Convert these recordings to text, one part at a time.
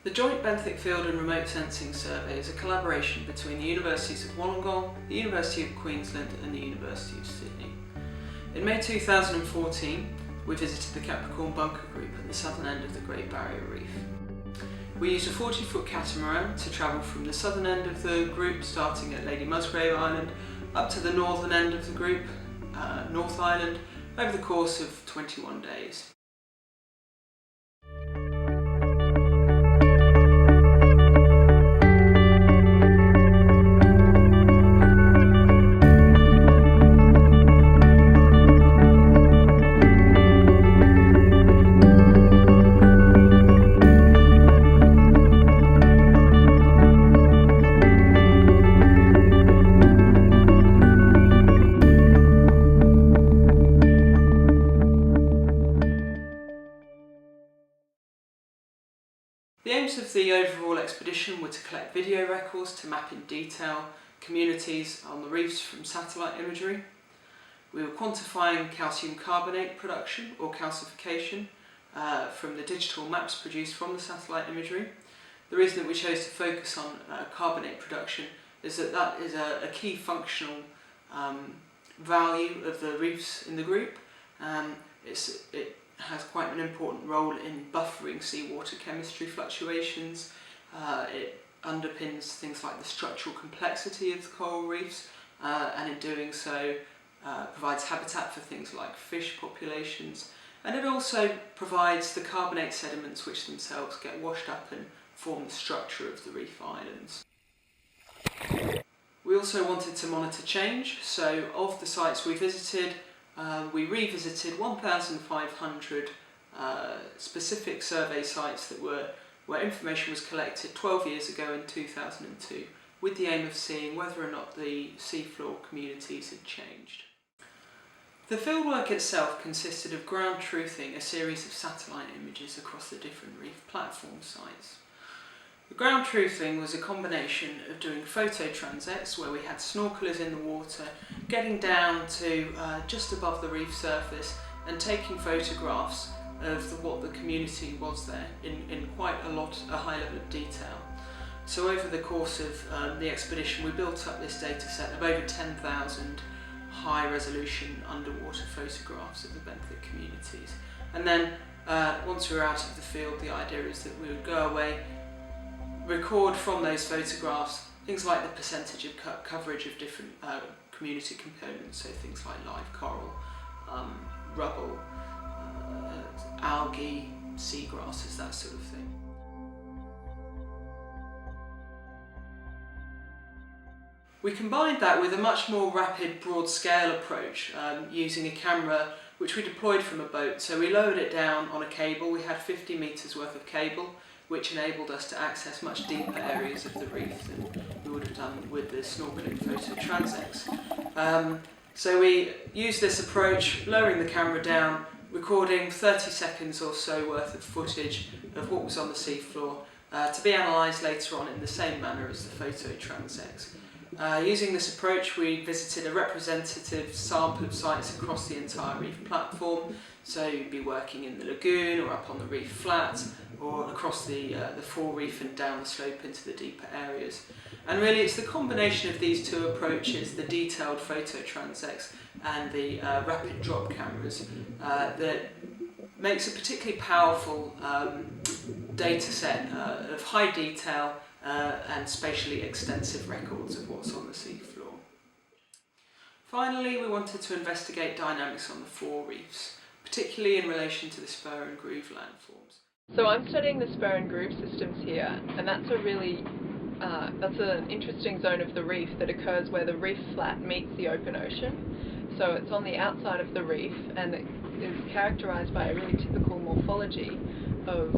The Joint Benthic Field and Remote Sensing Survey is a collaboration between the Universities of Wollongong, the University of Queensland and the University of Sydney. In May 2014, we visited the Capricorn Bunker Group at the southern end of the Great Barrier Reef. We used a 40-foot catamaran to travel from the southern end of the group, starting at Lady Musgrave Island, up to the northern end of the group, North Island, over the course of 21 days. The aims of the overall expedition were to collect video records to map in detail communities on the reefs from satellite imagery. We were quantifying calcium carbonate production or calcification from the digital maps produced from the satellite imagery. The reason that we chose to focus on carbonate production is that that is a key functional value of the reefs in the group. It has quite an important role in buffering seawater chemistry fluctuations. It underpins things like the structural complexity of the coral reefs, and in doing so provides habitat for things like fish populations, and it also provides the carbonate sediments which themselves get washed up and form the structure of the reef islands. We also wanted to monitor change, so of the sites we visited, we revisited 1,500 specific survey sites where information was collected 12 years ago in 2002, with the aim of seeing whether or not the seafloor communities had changed. The fieldwork itself consisted of ground truthing a series of satellite images across the different reef platform sites. The ground truthing was a combination of doing photo transects, where we had snorkelers in the water, getting down to just above the reef surface and taking photographs of what the community was there in quite a high level of detail. So over the course of the expedition we built up this data set of over 10,000 high resolution underwater photographs of the benthic communities. And then once we were out of the field, the idea is that we would go away, record from those photographs things like the percentage of coverage of different community components, so things like live coral, rubble, algae, seagrasses, that sort of thing. We combined that with a much more rapid, broad-scale approach, using a camera which we deployed from a boat. So we lowered it down on a cable. We had 50 metres worth of cable, which enabled us to access much deeper areas of the reef than we would have done with the snorkeling photo transects. So we used this approach, lowering the camera down, recording 30 seconds or so worth of footage of what was on the seafloor to be analysed later on in the same manner as the photo transects. Using this approach, we visited a representative sample of sites across the entire reef platform. So you'd be working in the lagoon or up on the reef flat, or across the forereef and down the slope into the deeper areas. And really it's the combination of these two approaches, the detailed photo transects and the rapid drop cameras, that makes a particularly powerful data set of high detail and spatially extensive records of what's on the seafloor. Finally, we wanted to investigate dynamics on the forereefs, particularly in relation to the spur and groove landforms. So I'm studying the spur and groove systems here, and that's an interesting zone of the reef that occurs where the reef flat meets the open ocean. So it's on the outside of the reef, and it is characterised by a really typical morphology of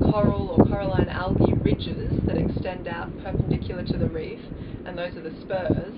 coral or coralline algae ridges that extend out perpendicular to the reef, and those are the spurs,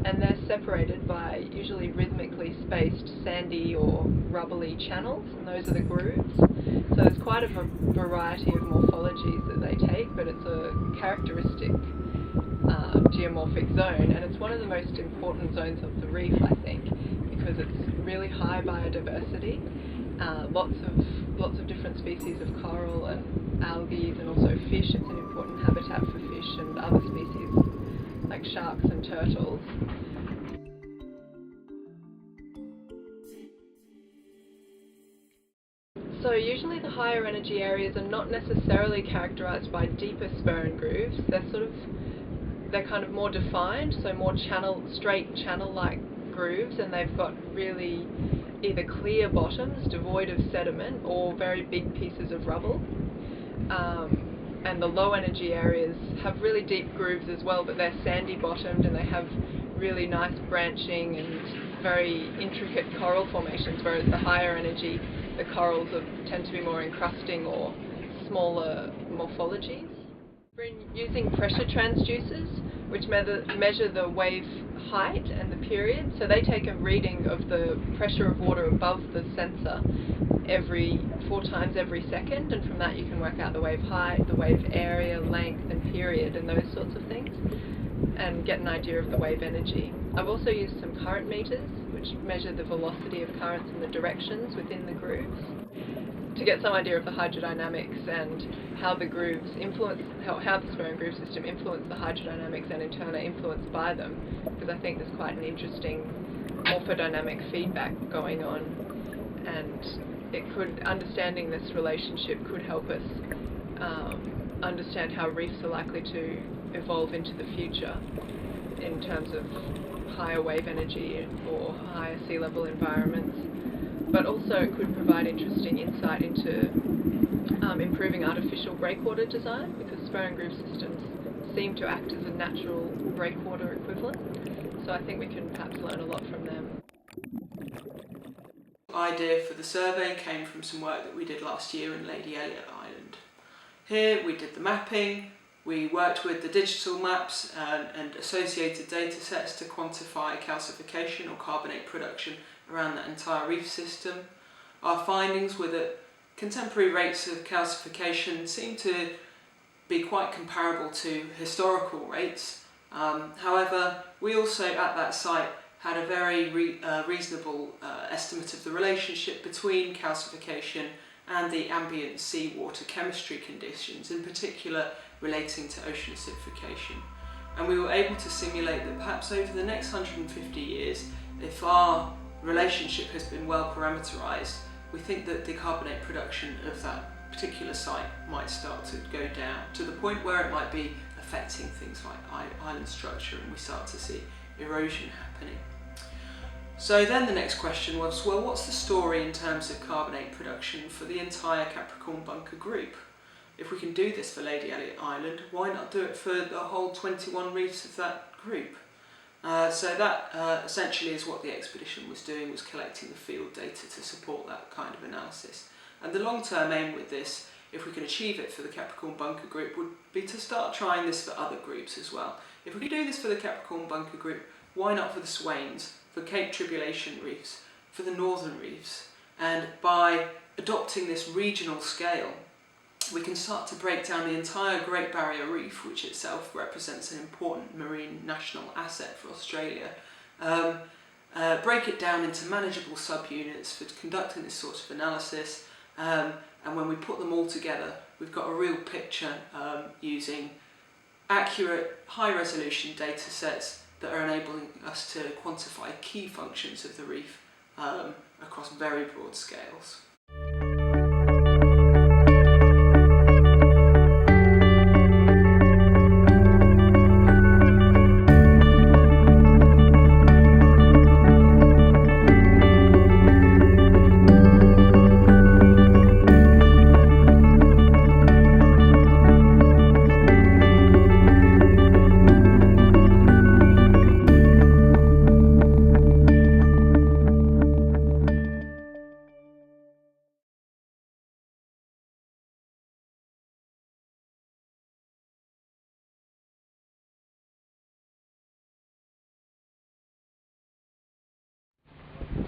and they're separated by usually rhythmically spaced sandy or rubbly channels, and those are the grooves. So there's quite a variety of morphologies that they take, but it's a characteristic geomorphic zone, and it's one of the most important zones of the reef, I think, because it's really high biodiversity, lots of different species of coral and algae and also fish. It's an important habitat for fish and other species like sharks and turtles. So usually the higher energy areas are not necessarily characterised by deeper spur and grooves. They're kind of more defined, so more straight channel-like grooves, and they've got really either clear bottoms devoid of sediment or very big pieces of rubble. And the low energy areas have really deep grooves as well, but they're sandy bottomed and they have really nice branching and very intricate coral formations, whereas the higher energy, the corals tend to be more encrusting or smaller morphologies. We're using pressure transducers, which measure the wave height and the period. So they take a reading of the pressure of water above the sensor 4 times every second, and from that you can work out the wave height, the wave area, length and period and those sorts of things, and get an idea of the wave energy. I've also used some current meters, which measure the velocity of currents and the directions within the grooves, to get some idea of the hydrodynamics and how the grooves influence, how the spur and groove system influence the hydrodynamics and in turn are influenced by them, because I think there's quite an interesting morphodynamic feedback going on, and understanding this relationship could help us understand how reefs are likely to evolve into the future in terms of higher wave energy or higher sea level environments. But also it could provide interesting insight into improving artificial breakwater design, because spur and groove systems seem to act as a natural breakwater equivalent. So I think we can perhaps learn a lot from them. The idea for the survey came from some work that we did last year in Lady Elliot Island. Here we did the mapping, we worked with the digital maps and associated data sets to quantify calcification or carbonate production around that entire reef system. Our findings were that contemporary rates of calcification seem to be quite comparable to historical rates. However, we also at that site had a very reasonable estimate of the relationship between calcification and the ambient seawater chemistry conditions, in particular relating to ocean acidification. And we were able to simulate that perhaps over the next 150 years, if our relationship has been well parameterised, we think that the carbonate production of that particular site might start to go down to the point where it might be affecting things like island structure, and we start to see erosion happening. So then the next question was, well, what's the story in terms of carbonate production for the entire Capricorn Bunker Group? If we can do this for Lady Elliot Island, why not do it for the whole 21 reefs of that group? So that essentially is what the expedition was doing, was collecting the field data to support that kind of analysis. And the long-term aim with this, if we can achieve it for the Capricorn Bunker Group, would be to start trying this for other groups as well. If we can do this for the Capricorn Bunker Group, why not for the Swains, for Cape Tribulation reefs, for the northern reefs? And by adopting this regional scale, we can start to break down the entire Great Barrier Reef, which itself represents an important marine national asset for Australia, break it down into manageable subunits for conducting this sort of analysis, and when we put them all together, we've got a real picture using accurate, high-resolution data sets that are enabling us to quantify key functions of the reef across very broad scales.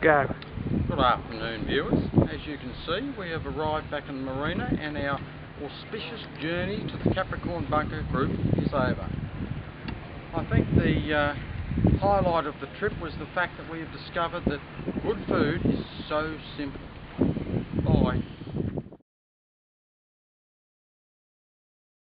Go. Good afternoon, viewers. As you can see, we have arrived back in the marina and our auspicious journey to the Capricorn Bunker Group is over. I think the highlight of the trip was the fact that we have discovered that good food is so simple. Bye.